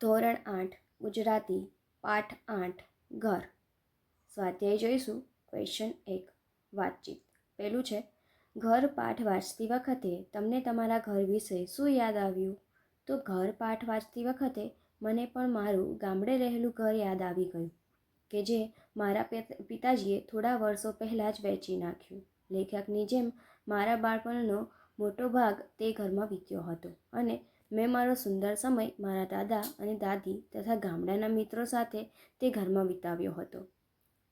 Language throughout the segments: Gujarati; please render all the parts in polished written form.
ધોરણ 8 ગુજરાતી પાઠ 8 ઘર. સ્વાધ્યાય જોઈશું. ક્વેશ્ચન 1 વાતચીત. પહેલું છે, ઘર પાઠ વાંચતી વખતે તમને તમારા ઘર વિશે શું યાદ આવ્યું? તો ઘર પાઠ વાંચતી વખતે મને પણ મારું ગામડે રહેલું ઘર યાદ આવી ગયું કે જે મારા પિતાજીએ થોડા વર્ષો પહેલાં જ વેચી નાખ્યું. લેખકની જેમ મારા બાળપણનો મોટો ભાગ તે ઘરમાં વીત્યો હતો અને મેં મારો સુંદર સમય મારા દાદા અને દાદી તથા ગામડાના મિત્રો સાથે તે ઘરમાં વિતાવ્યો હતો.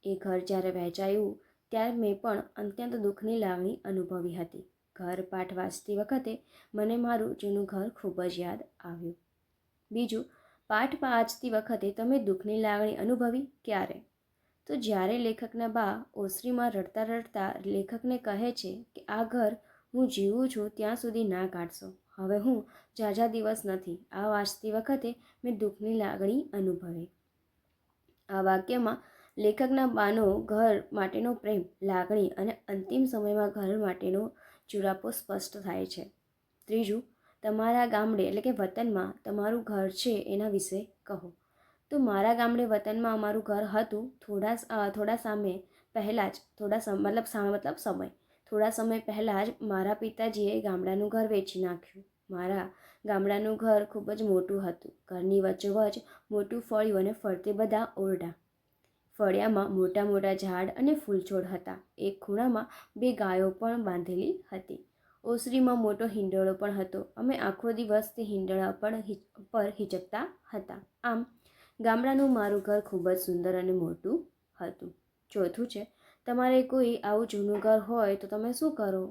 એ ઘર જ્યારે વહેંચાયું ત્યારે મેં પણ અત્યંત દુઃખની લાગણી અનુભવી હતી. ઘર પાઠ વાંચતી વખતે મને મારું જૂનું ઘર ખૂબ જ યાદ આવ્યું. બીજું, પાઠ વાંચતી વખતે તમે દુઃખની લાગણી અનુભવી ક્યારે? તો જ્યારે લેખકના બા ઓસરીમાં રડતા રડતા લેખકને કહે છે કે આ ઘર હું જીવું છું ત્યાં સુધી ના કાઢશો, હવે હું ઝાઝા દિવસ નથી. આ વાંચતી વખતે મેં દુઃખની લાગણી અનુભવી. આ વાક્યમાં લેખકના બાનો ઘર માટેનો પ્રેમ, લાગણી અને અંતિમ સમયમાં ઘર માટેનો ચુરાપો સ્પષ્ટ થાય છે. ત્રીજું, તમારા ગામડે એટલે કે વતનમાં તમારું ઘર છે એના વિશે કહો. તો મારા ગામડે વતનમાં અમારું ઘર હતું. થોડા સમય પહેલાં જ મારા પિતાજીએ ગામડાનું ઘર વેચી નાખ્યું. મારા ગામડાનું ઘર ખૂબ જ મોટું હતું. ઘરની વચ્ચોવચ્ચ મોટું ફળિયું અને ફરતે બધા ઓરડા. ફળિયામાં મોટા મોટા ઝાડ અને ફૂલછોડ હતા. એક ખૂણામાં 2 ગાયો પણ બાંધેલી હતી. ઓસરીમાં મોટો હિંડોળો પણ હતો. અમે આખો દિવસ તે હિંડોળા પર હિચકતા હતા. આમ ગામડાનું મારું ઘર ખૂબ જ સુંદર અને મોટું હતું. ચોથું છે, તમારે કોઈ આવું જૂનું ઘર હોય તો તમે શું કરો?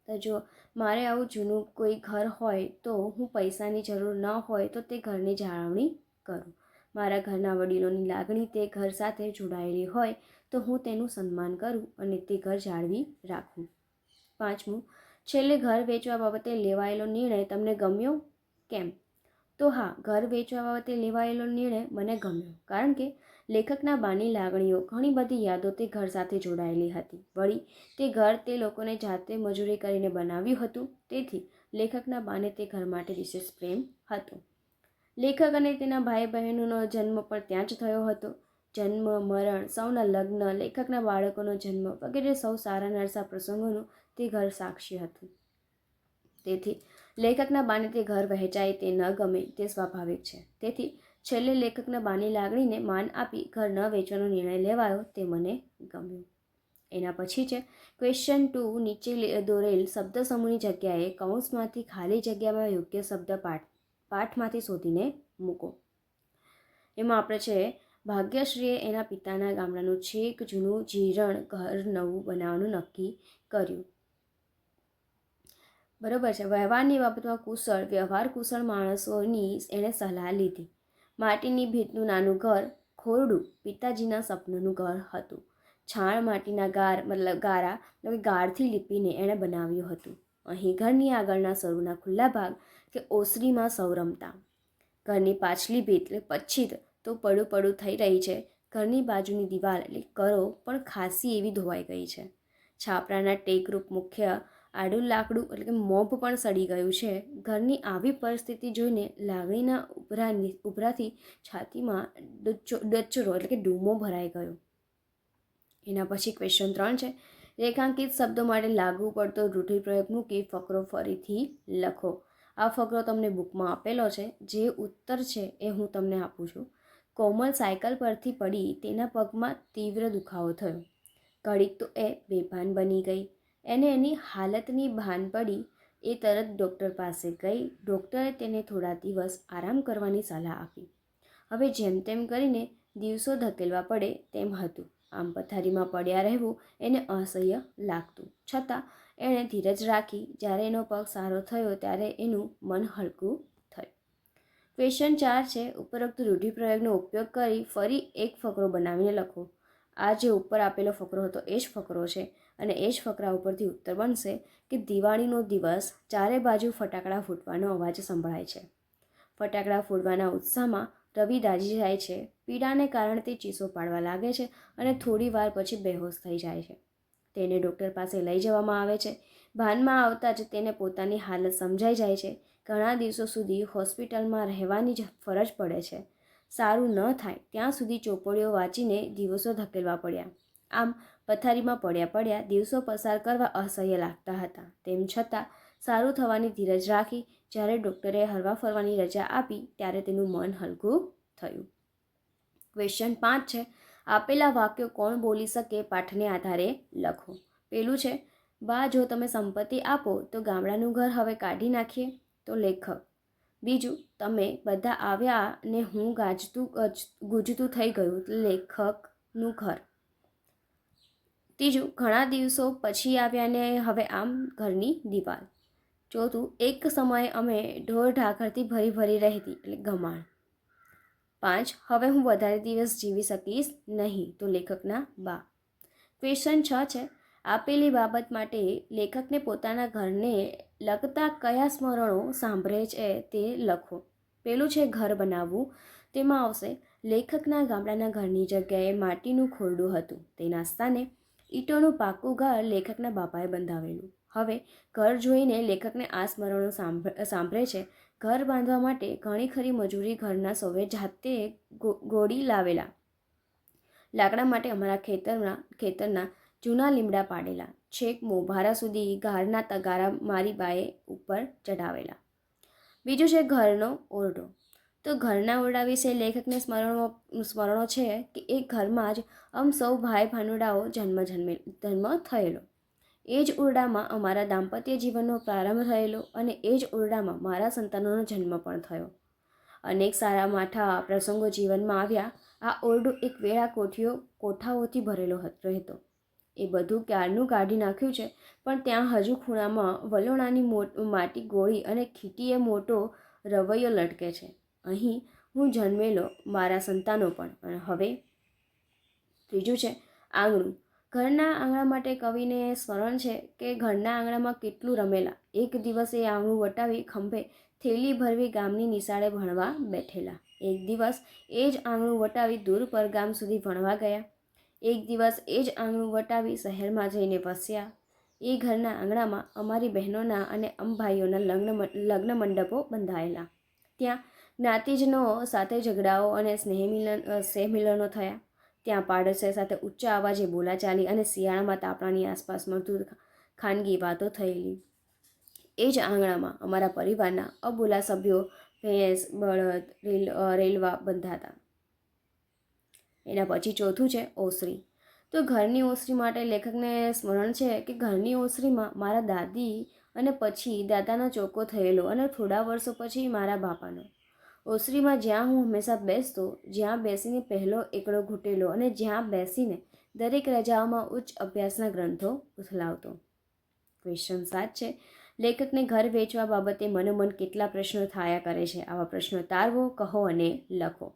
તો જો મારે આવું જૂનું કોઈ ઘર હોય તો હું પૈસાની જરૂર ન હોય તો તે ઘરની જાળવણી કરું. મારા ઘરના વડીલોની લાગણી તે ઘર સાથે જોડાયેલી હોય તો હું તેનું સન્માન કરું અને તે ઘર જાળવી રાખું. પાંચમું, છેલ્લે ઘર વેચવા બાબતે લેવાયેલો નિર્ણય તમને ગમ્યો? કેમ? તો હા, ઘર વેચવા બાબતે લેવાયેલો નિર્ણય મને ગમ્યો કારણ કે લેખકના બાની લાગણીઓ, ઘણી બધી યાદો તે ઘર સાથે જોડાયેલી હતી. વળી તે ઘર તે લોકોને જાતે મજૂરી કરીને બનાવ્યું હતું, તેથી લેખકના બાને તે ઘર માટે વિશેષ પ્રેમ હતો. લેખક અને તેના ભાઈ બહેનોનો જન્મ પણ ત્યાં જ થયો હતો. જન્મ, મરણ, સૌના લગ્ન, લેખકના બાળકોનો જન્મ વગેરે સૌ સારા નરસા પ્રસંગોનું તે ઘર સાક્ષી હતું. તેથી લેખકના બાને તે ઘર વહેંચાય તે ન ગમે તે સ્વાભાવિક છે. તેથી છેલ્લે લેખકના બાની લાગણીને માન આપી ઘર ન વેચવાનો નિર્ણય લેવાયો તે મને ગમ્યું. એના પછી છે ક્વેશ્ચન 2. નીચે દોરેલ શબ્દ સમૂહની જગ્યાએ કૌંસમાંથી ખાલી જગ્યામાં યોગ્ય શબ્દ પાઠમાંથી શોધીને મૂકો. એમાં આપણે છે, ભાગ્યશ્રીએ એના પિતાના ગામડાનું છેક જૂનું જીરણ ઘર નવું બનાવવાનું નક્કી કર્યું. બરાબર છે. વ્યવહારની બાબતમાં વ્યવહાર કુશળ માણસોની એણે સલાહ લીધી. માટીની ભીતનું નાનું ઘર, ખોરડું પિતાજીના સપનોનું ઘર હતું. છાણ માટીના ગારથી લીપીને એણે બનાવ્યું હતું. અહીં ઘરની આગળના સરુના ખુલ્લા ભાગ કે ઓસરીમાં સૌ રમતા. ઘરની પાછલી ભીત એટલે પછીત તો પડું થઈ રહી છે. ઘરની બાજુની દિવાલ એટલે કરો પણ ખાસી એવી ધોવાઈ ગઈ છે. છાપરાના ટેકરૂપ મુખ્ય આડું લાકડું એટલે કે મોભ પણ સડી ગયું છે. ઘરની આવી પરિસ્થિતિ જોઈને લાગણીના ઉભરાથી છાતીમાં ડચરો એટલે કે ડૂમો ભરાઈ ગયો. એના પછી ક્વેશ્ચન 3 છે, રેખાંકિત શબ્દો માટે લાગુ પડતો રૂઢિપ્રયોગ મૂકી ફકરો ફરીથી લખો. આ ફકરો તમને બુકમાં આપેલો છે. જે ઉત્તર છે એ હું તમને આપું છું. કોમલ સાયકલ પરથી પડી. તેના પગમાં તીવ્ર દુખાવો થયો. ઘડીક તો એ બેભાન બની ગઈ. એને એની હાલતની ભાન પડી. એ તરત ડૉક્ટર પાસે ગઈ. ડૉક્ટરે તેને થોડા દિવસ આરામ કરવાની સલાહ આપી. હવે જેમ તેમ કરીને દિવસો ધકેલવા પડે તેમ હતું. આમ પથારીમાં પડ્યા રહેવું એને અસહ્ય લાગતું. છતાં એણે ધીરજ રાખી. જ્યારે એનો પગ સારો થયો ત્યારે એનું મન હલકું થયું. ક્વેશ્ચન 4 છે, ઉપરોક્ત રૂઢિપ્રયોગનો ઉપયોગ કરી ફરી એક ફકરો બનાવીને લખો. આ જે ઉપર આપેલો ફકરો હતો એ જ ફકરો છે અને એ જ ફકરા ઉપરથી ઉત્તર બનશે કે દિવાળીનો દિવસ, ચારે બાજુ ફટાકડા ફૂટવાનો અવાજ સંભળાય છે. ફટાકડા ફોડવાના ઉત્સાહમાં રવિ દાઝી જાય છે. પીડાને કારણે તે ચીસો પાડવા લાગે છે અને થોડી વાર પછી બેહોશ થઈ જાય છે. તેને ડૉક્ટર પાસે લઈ જવામાં આવે છે. ભાનમાં આવતા જ તેને પોતાની હાલત સમજાઈ જાય છે ઘણા દિવસો સુધી હોસ્પિટલમાં રહેવાની જ ફરજ પડે છે. સારું ન થાય ત્યાં સુધી ચોપડીઓ વાંચીને દિવસો ધકેલવા પડ્યા. આમ પથારીમાં પડ્યા દિવસો પસાર કરવા અસહ્ય લાગતા હતા. તેમ છતાં સારું થવાની ધીરજ રાખી જ્યારે ડૉક્ટરે હરવા ફરવાની રજા આપી ત્યારે તેનું મન હલકું થયું. ક્વેશ્ચન 5 છે. આપેલા વાક્યો કોણ બોલી શકે પાઠને આધારે લખો. પેલું છે, બા જો તમે સંપત્તિ આપો તો ગામડાનું ઘર હવે કાઢી નાખીએ. તો લેખક. બીજું, તમે બધા આવ્યા ને હું ગુજતું થઈ ગયું. લેખકનું ઘર. ત્રીજું, ઘણા દિવસો પછી આવ્યા ને હવે આમ ઘરની દિવાલ. ચોથું, એક સમયે અમે ઢોર ઢાંખરથી ભરી રહેતી. એટલે ગમાણ. 5, હવે હું વધારે દિવસ જીવી શકીશ નહીં. તો લેખકના બા. ક્વેશ્ચન 6 છે. આપેલી બાબત માટે લેખકને પોતાના ઘરને લગતા કયા સ્મરણો સાંભળે છે તે લખો. પેલું છે ઘર બનાવવું. તેમાં આવશે, લેખકના ગામડાના ઘરની જગ્યાએ માટીનું ખોરડું હતું. તેના સ્થાને ઈંટોનું પાકું ઘર લેખકના બાપાએ બંધાવેલું. હવે ઘર જોઈને લેખકને આ સ્મરણો સાંભળે છે. ઘર બાંધવા માટે ઘણી ખરી મજૂરી ઘરના સૌએ જાતે ગોળી લાવેલા. લાકડા માટે અમારા ખેતરના જૂના લીમડા પાડેલા. છેક મોભારા સુધી ઘારના તગારા મારી બાએ ઉપર ચઢાવેલા. બીજું છે ઘરનો ઓરડો. તો ઘરના ઓરડા વિશે લેખકને સ્મરણો છે કે એ ઘરમાં જ સૌ ભાઈ ભાનુડાઓ જન્મ થયેલો. એ જ ઓરડામાં અમારા દાંપત્ય જીવનનો પ્રારંભ થયેલો અને એ જ ઓરડામાં મારા સંતાનોનો જન્મ પણ થયો. અનેક સારા માઠા પ્રસંગો જીવનમાં આવ્યા. આ ઓરડો એક વેળા કોઠાઓથી ભરેલો રહેતો. એ બધું ક્યારનું કાઢી નાખ્યું છે, પણ ત્યાં હજુ ખૂણામાં વલોણાની માટી ગોળી અને ખીટીએ મોટો રવૈયો લટકે છે. અહીં હું જન્મેલો, મારા સંતાનો પણ. અને હવે ત્રીજું છે આંગણું. ઘરના આંગણા માટે કવિને સ્મરણ છે કે ઘરના આંગણામાં કેટલું રમેલા. એક દિવસ એ આંગણું વટાવી ખંભે થેલી ભરવી ગામની નિશાળે ભણવા બેઠેલા. એક દિવસ એ જ આંગણું વટાવી દૂર પરગામ સુધી ભણવા ગયા. એક દિવસ એ જ આંગણું વટાવી શહેરમાં જઈને વસ્યા. એ ઘરના આંગણામાં અમારી બહેનોના અને ભાઈઓના લગ્ન મંડપો બંધાયેલા. ત્યાં જ્ઞાતિજનો સાથે ઝઘડાઓ અને સ્નેહમિલનો થયા. ત્યાં પાડોશી સાથે ઊંચા અવાજે બોલાચાલી અને શિયાળામાં તાપણાની આસપાસ મધુર ખાનગી વાતો થયેલી. એ જ આંગણામાં અમારા પરિવારના અબોલા સભ્યો ભેંસ, બળદ, રેલવા બંધાતા. એના પછી ચોથું છે ઓસરી. તો ઘરની ઓસરી માટે લેખકને સ્મરણ છે કે ઘરની ઓસરીમાં મારા દાદી અને પછી દાદાનો ચોકો થયેલો અને થોડા વર્ષો પછી મારા બાપાનો. ઓસરીમાં જ્યાં હું હંમેશા બેસતો, જ્યાં બેસીને પહેલો એકડો ઘૂંટેલો અને જ્યાં બેસીને દરેક રજાઓમાં ઉચ્ચ અભ્યાસના ગ્રંથો ઉથલાવતો. ક્વેશ્ચન 7 છે. લેખકને ઘર વેચવા બાબતે મનોમન કેટલા પ્રશ્નો થયા કરે છે. આવા પ્રશ્નો તારવો, કહો અને લખો.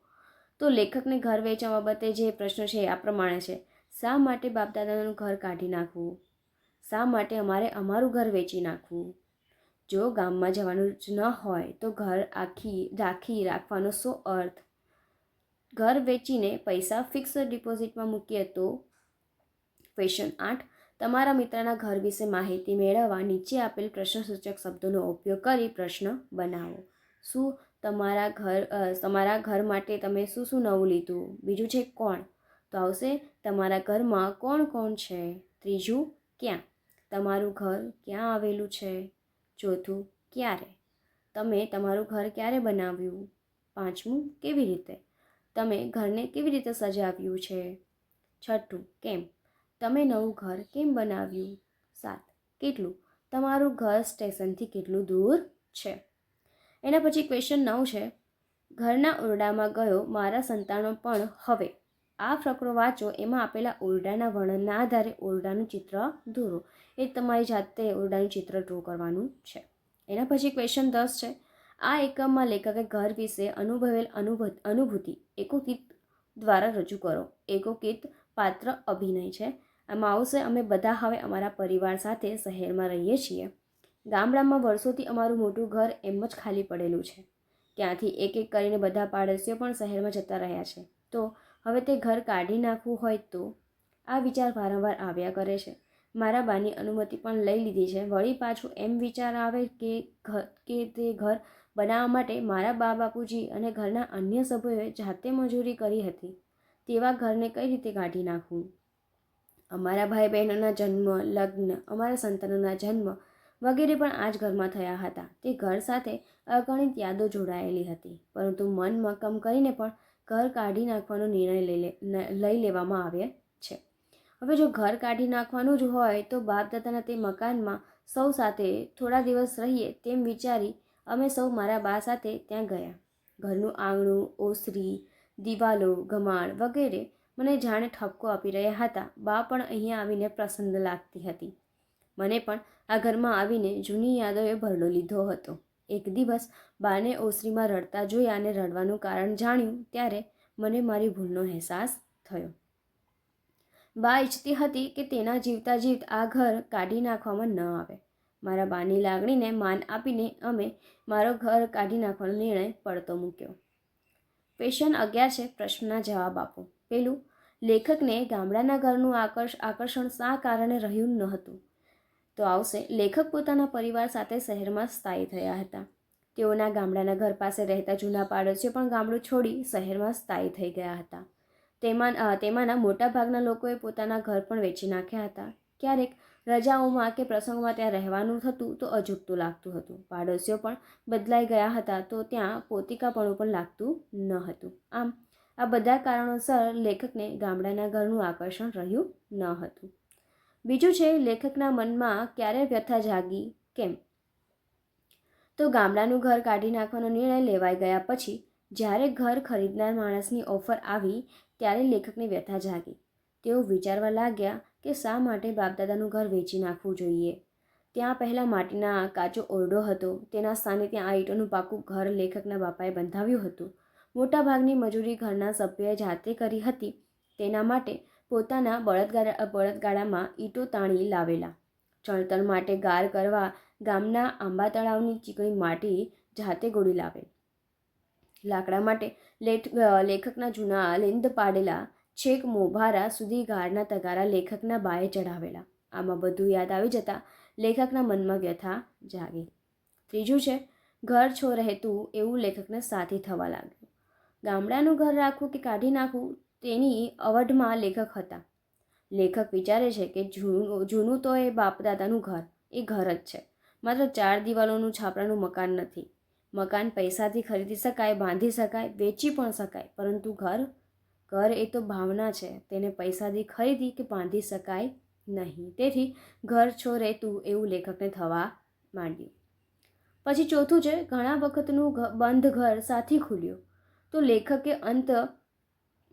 તો લેખકને ઘર વેચવા બાબતે જે પ્રશ્નો છે આ પ્રમાણે છે. શા માટે બાપદાદાનું ઘર કાઢી નાખવું? શા માટે અમારે અમારું ઘર વેચી નાખવું? જો ગામમાં જવાનું જ ન હોય તો ઘર રાખવાનો શો અર્થ? ઘર વેચીને પૈસા ફિક્સ ડિપોઝિટમાં મૂકીએ તો? ક્વેશ્ચન 8. તમારા મિત્રના ઘર વિશે માહિતી મેળવવા નીચે આપેલ પ્રશ્નસૂચક શબ્દોનો ઉપયોગ કરી પ્રશ્ન બનાવો. શું તમારા ઘર માટે તમે શું નવું લીધું? બીજું છે કોણ? તો આવશે તમારા ઘરમાં કોણ કોણ છે? ત્રીજું ક્યાં? તમારું ઘર ક્યાં આવેલું છે? ચોથું ક્યારે? તમે તમારું ઘર ક્યારે બનાવ્યું? પાંચમું કેવી રીતે? તમે ઘરને કેવી રીતે સજાવ્યું છે? છઠ્ઠું કેમ? તમે નવું ઘર કેમ બનાવ્યું? 7. કેટલું? તમારું ઘર સ્ટેશનથી કેટલું દૂર છે? એના પછી ક્વેશ્ચન 9 છે. ઘરના ઓરડામાં ગયો મારા સંતાનો પણ હવે. આ ફકરો વાંચો. એમાં આપેલા ઓરડાના વર્ણનના આધારે ઓરડાનું ચિત્ર દોરો. એ તમારી જાતે ઓરડાનું ચિત્ર ડ્રો કરવાનું છે. એના પછી ક્વેશ્ચન 10 છે. આ એકમમાં લેખકે ઘર વિશે અનુભવેલ અનુભૂતિ એકોકિત દ્વારા રજૂ કરો. એકોકિત પાત્ર અભિનય છે. આમાં આવશે અમે બધા હવે અમારા પરિવાર સાથે શહેરમાં રહીએ છીએ. ગામડામાં વર્ષોથી અમારું મોટું ઘર એમ જ ખાલી પડેલું છે. ત્યાંથી એક એક કરીને બધા પાડોશીઓ પણ શહેરમાં જતા રહ્યા છે. તો હવે તે ઘર કાઢી નાખવું હોય તો? આ વિચાર વારંવાર આવ્યા કરે છે. મારા બાની અનુમતિ પણ લઈ લીધી છે. વળી પાછું એમ વિચાર આવે કે તે ઘર બનાવવા માટે મારા બા બાપુજી અને ઘરના અન્ય સભ્યોએ જાતે મજૂરી કરી હતી. તેવા ઘરને કઈ રીતે કાઢી નાખવું? અમારા ભાઈ બહેનોના જન્મ, લગ્ન, અમારા સંતાનોના જન્મ વગેરે પણ આ જ ઘરમાં થયા હતા. તે ઘર સાથે અગણિત યાદો જોડાયેલી હતી. પરંતુ મન મક્કમ કરીને પણ ઘર કાઢી નાખવાનો નિર્ણય લઈ લેવામાં આવે છે. હવે જો ઘર કાઢી નાખવાનું જ હોય તો બાપ દાદાના તે મકાનમાં સૌ સાથે થોડા દિવસ રહીએ તેમ વિચારી અમે સૌ મારા બા સાથે ત્યાં ગયા. ઘરનું આંગણું, ઓસરી, દિવાલો, ગમાણ વગેરે મને જાણે ઠપકો આપી રહ્યા હતા. બા પણ અહીંયા આવીને પ્રસન્ન લાગતી હતી. મને પણ આ ઘરમાં આવીને જૂની યાદોએ ભરડો લીધો હતો. એક દિવસ બાને ઓસરીમાં રડતા જોયા અને રડવાનું કારણ જાણ્યું ત્યારે મને મારી ભૂલનો અહેસાસ થયો. બા ઈચ્છતી હતી કે તેના જીવતા જીત આ ઘર કાઢી નાખવામાં ન આવે. મારા બાની લાગણીને માન આપીને અમે મારો ઘર કાઢી નાખવાનો નિર્ણય પડતો મૂક્યો. ક્વેશ્ચન 11 છે. પ્રશ્નના જવાબ આપો. પહેલું, લેખકને ગામડાના ઘરનું આકર્ષણ શા કારણે રહ્યું ન હતું? તો આવશે, લેખક પોતાના પરિવાર સાથે શહેરમાં સ્થાયી થયા હતા. તેઓના ગામડાના ઘર પાસે રહેતા જૂના પાડોશીઓ પણ ગામડું છોડી શહેરમાં સ્થાયી થઈ ગયા હતા. તેમાંના મોટાભાગના લોકોએ પોતાના ઘર પણ વેચી નાખ્યા હતા. ક્યારેક રજાઓમાં કે પ્રસંગોમાં ત્યાં રહેવાનું થતું તો અજુગતું લાગતું હતું. પાડોશીઓ પણ બદલાઈ ગયા હતા તો ત્યાં પોતિકાપણું પણ લાગતું ન હતું. આમ આ બધા કારણોસર લેખકને ગામડાના ઘરનું આકર્ષણ રહ્યું ન હતું. બીજું છે, લેખકના મનમાં ક્યારે વ્યથા જાગી, કેમ? તો ગામડાનું ઘર કાઢી નાખવાનો નિર્ણય લેવાઈ ગયા પછી જ્યારે ઘર ખરીદનાર માણસની ઓફર આવી ત્યારે લેખકને વ્યથા જાગી. તેઓ વિચારવા લાગ્યા કે શા માટે બાપદાદાનું ઘર વેચી નાખવું જોઈએ. ત્યાં પહેલાં માટીના કાચો ઓરડો હતો. તેના સ્થાને ત્યાં આ ઈંટોનું પાકું ઘર લેખકના બાપાએ બંધાવ્યું હતું. મોટાભાગની મજૂરી ઘરના સભ્યોએ જાતે કરી હતી. તેના માટે પોતાના બળદગાડામાં ઈંટો તાણી લાવેલા. ચણતર માટે ગાર કરવા ગામના આંબા તળાવની ચીકણી માટી જાતે ગોળી લાવેલ. લાકડા માટે લેખકના જૂના લેંદ પાડેલા છેક મોભારા સુધી ગારના તગારા લેખકના બાએ ચઢાવેલા. આમાં બધું યાદ આવી જતાં લેખકના મનમાં વ્યથા જાગી. ત્રીજું છે, ઘર છો રહેતું એવું લેખકને સાથી થવા લાગ્યું. ગામડાનું ઘર રાખવું કે કાઢી નાખવું તેની અવઢમાં લેખક હતા. લેખક વિચારે છે કે જૂનું તો એ બાપદાદાનું ઘર એ ઘર જ છે, માત્ર 4 દિવાલોનું છાપરાનું મકાન નથી. મકાન પૈસાથી ખરીદી શકાય, બાંધી શકાય, વેચી પણ શકાય, પરંતુ ઘર એ તો ભાવના છે. તેને પૈસાથી ખરીદી કે બાંધી શકાય નહીં. તેથી ઘર છો રહેતું એવું લેખકને થવા માંડ્યું. પછી ચોથું છે, ઘણા વખતનું બંધ ઘર સાથી ખુલ્યું. તો લેખકે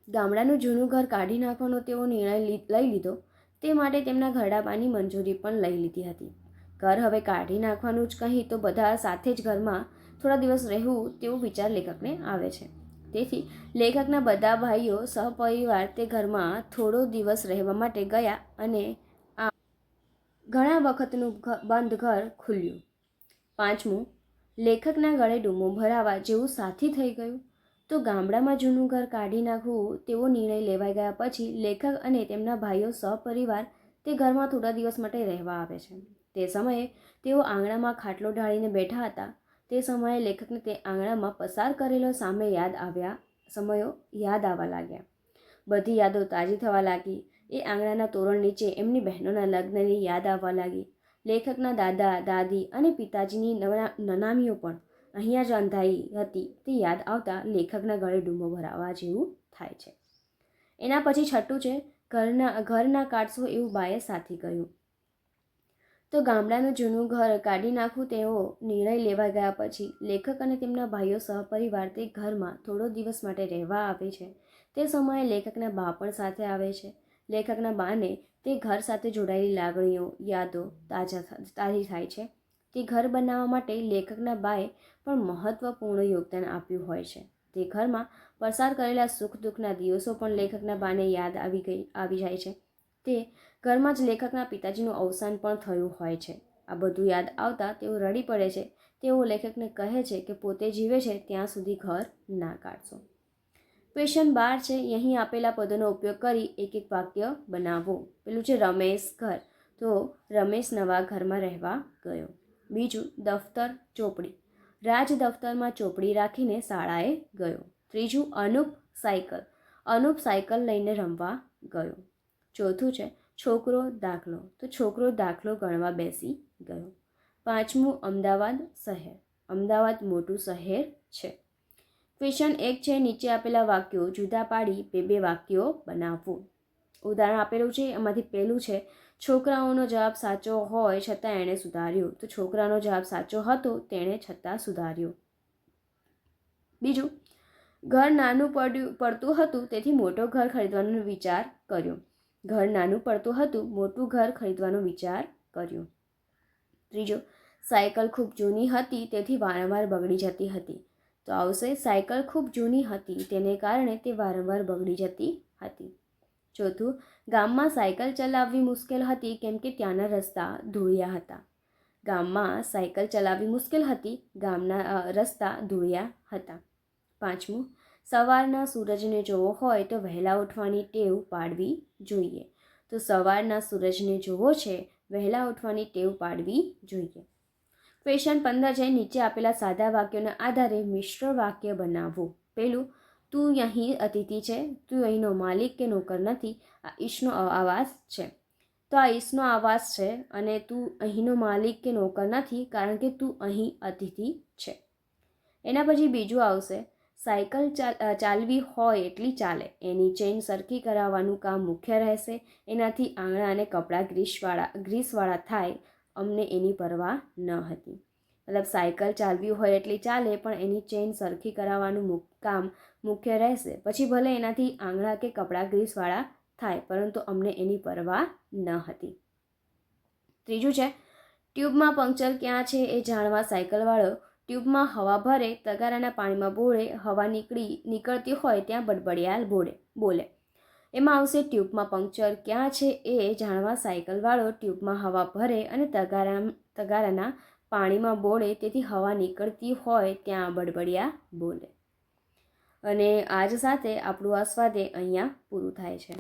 ગામડાનું જૂનું ઘર કાઢી નાખવાનો તેઓ નિર્ણય લઈ લીધો. તે માટે તેમના ઘરડાબાની મંજૂરી પણ લઈ લીધી હતી. ઘર હવે કાઢી નાખવાનું જ કહી તો બધા સાથે જ ઘરમાં થોડા દિવસ રહેવું તેવો વિચાર લેખકને આવે છે. તેથી લેખકના બધા ભાઈઓ સહપરિવાર તે ઘરમાં થોડો દિવસ રહેવા માટે ગયા અને આ ઘણા વખતનું બંધ ઘર ખુલ્યું. પાંચમું, લેખકના ગળે ડૂમો ભરાવા જેવું સાથી થઈ ગયું. તો ગામડામાં જૂનું ઘર કાઢી નાખવું તેવો નિર્ણય લેવાઈ ગયા પછી લેખક અને તેમના ભાઈઓ સહપરિવાર તે ઘરમાં થોડા દિવસ માટે રહેવા આવે છે. તે સમયે તેઓ આંગણામાં ખાટલો ઢાળીને બેઠા હતા. તે સમયે લેખકને તે આંગણામાં પસાર કરેલો સમયો યાદ આવવા લાગ્યા. બધી યાદો તાજી થવા લાગી. એ આંગણાના તોરણ નીચે એમની બહેનોના લગ્નની યાદ આવવા લાગી. લેખકના દાદા, દાદી અને પિતાજીની નનામીઓ પણ અહીંયા જ અંધાઈ હતી. તે યાદ આવતા લેખકના ગળે ડૂમો ભરાવા જેવું થાય છે. એના પછી છઠ્ઠું છે, ઘરના કાઢશો એવું બાએ સાથી કહ્યું. તો ગામડાનું જૂનું ઘર કાઢી નાખવું તેવો નિર્ણય લેવા ગયા પછી લેખક અને તેમના ભાઈઓ સહપરિવાર તે ઘરમાં થોડો દિવસ માટે રહેવા આવે છે. તે સમયે લેખકના બા પણ સાથે આવે છે. લેખકના બાને તે ઘર સાથે જોડાયેલી લાગણીઓ, યાદો તાજી થાય છે. તે ઘર બનાવવા માટે લેખકના બાએ પણ મહત્વપૂર્ણ યોગદાન આપ્યું હોય છે. તે ઘરમાં પસાર કરેલા સુખ દુઃખના દિવસો પણ લેખકના બાને યાદ આવી જાય છે. તે ઘરમાં જ લેખકના પિતાજીનું અવસાન પણ થયું હોય છે. આ બધું યાદ આવતા તેઓ રડી પડે છે. તેઓ લેખકને કહે છે કે પોતે જીવે છે ત્યાં સુધી ઘર ના કાઢશો. ક્વેશ્ચન 12 છે. અહીં આપેલા પદોનો ઉપયોગ કરી એક વાક્ય બનાવો. પેલું છે રમેશ ઘર. તો રમેશ નવા ઘરમાં રહેવા ગયો. બીજું, દફતર ચોપડી. રાજ દફતરમાં ચોપડી રાખીને શાળાએ ગયો. ત્રીજું, અનુપ સાયકલ લઈને રમવા ગયો. ચોથું છે છોકરો દાખલો. તો છોકરો દાખલો ગણવા બેસી ગયો. પાંચમું, અમદાવાદ શહેર. અમદાવાદ મોટું શહેર છે. ક્વેશ્ચન 1 છે, નીચે આપેલા વાક્યો જુદા પાડી બે વાક્યો બનાવવું. ઉદાહરણ આપેલું છે, એમાંથી પહેલું છે છોકરાઓનો જવાબ સાચો હોય છતાં એણે સુધાર્યો. તો છોકરાનો જવાબ સાચો હતો, તેણે છતાં સુધાર્યો. બીજું, ઘર નાનું પડતું હતું તેથી મોટો ઘર ખરીદવાનો વિચાર કર્યો. ઘર નાનું પડતું હતું, મોટું ઘર ખરીદવાનો વિચાર કર્યો. ત્રીજો, સાયકલ ખૂબ જૂની હતી તેથી વારંવાર બગડી જતી હતી. તો આવશે સાયકલ ખૂબ જૂની હતી, તેને કારણે તે વારંવાર બગડી જતી હતી. ચોથું, ગામમાં સાયકલ ચલાવવી મુશ્કેલ હતી કેમ કે ત્યાંના રસ્તા ધૂળિયા હતા. ગામમાં સાયકલ ચલાવવી મુશ્કેલ હતી, ગામના રસ્તા ધૂળિયા હતા. પાંચમું, સવારના સૂરજને જોવો હોય તો વહેલા ઉઠવાની ટેવ પાડવી જોઈએ. તો સવારના સૂરજને જોવો છે, વહેલા ઉઠવાની ટેવ પાડવી જોઈએ. ક્વેશ્ચન 15 છે, નીચે આપેલા સાદા વાક્યોના આધારે મિશ્ર વાક્ય બનાવવું. પહેલું, તું અહીં અતિથિ છે, તું અહીંનો માલિક કે નોકર નથી, આ ઈશનો આવાસ છે. તો આ ઈશનો આવાસ છે અને તું અહીંનો માલિક કે નોકર નથી કારણ કે તું અહીં અતિથિ છે. એના પછી બીજું આવશે, સાયકલ ચાલવી હોય એટલી ચાલે, એની ચેઇન સરખી કરાવવાનું કામ મુખ્ય રહેશે, એનાથી આંગળા અને કપડાં ગ્રીસવાળા થાય, અમને એની પરવા ન હતી. મતલબ સાયકલ ચાલવી હોય એટલી ચાલે પણ એની ચેઇન સરખી કરાવવાનું કામ મુખ્ય રહેશે, પછી ભલે એનાથી આંગળા કે કપડાં ગ્રીસવાળા થાય, પરંતુ અમને એની પરવા ન હતી. ત્રીજું છે, ટ્યુબમાં પંક્ચર ક્યાં છે એ જાણવા સાયકલવાળો ટ્યુબમાં હવા ભરે, તગારાના પાણીમાં બોળે, હવા નીકળતી હોય ત્યાં બડબડિયાલ બોલે. એમાં આવશે ટ્યુબમાં પંક્ચર ક્યાં છે એ જાણવા સાયકલવાળો ટ્યુબમાં હવા ભરે અને તગારાના પાણીમાં બોળે, તેથી હવા નીકળતી હોય ત્યાં બડબડિયા બોલે. અને આજ સાથે આપણું આ સ્વાધ્યાય અહીંયા પૂરું થાય છે.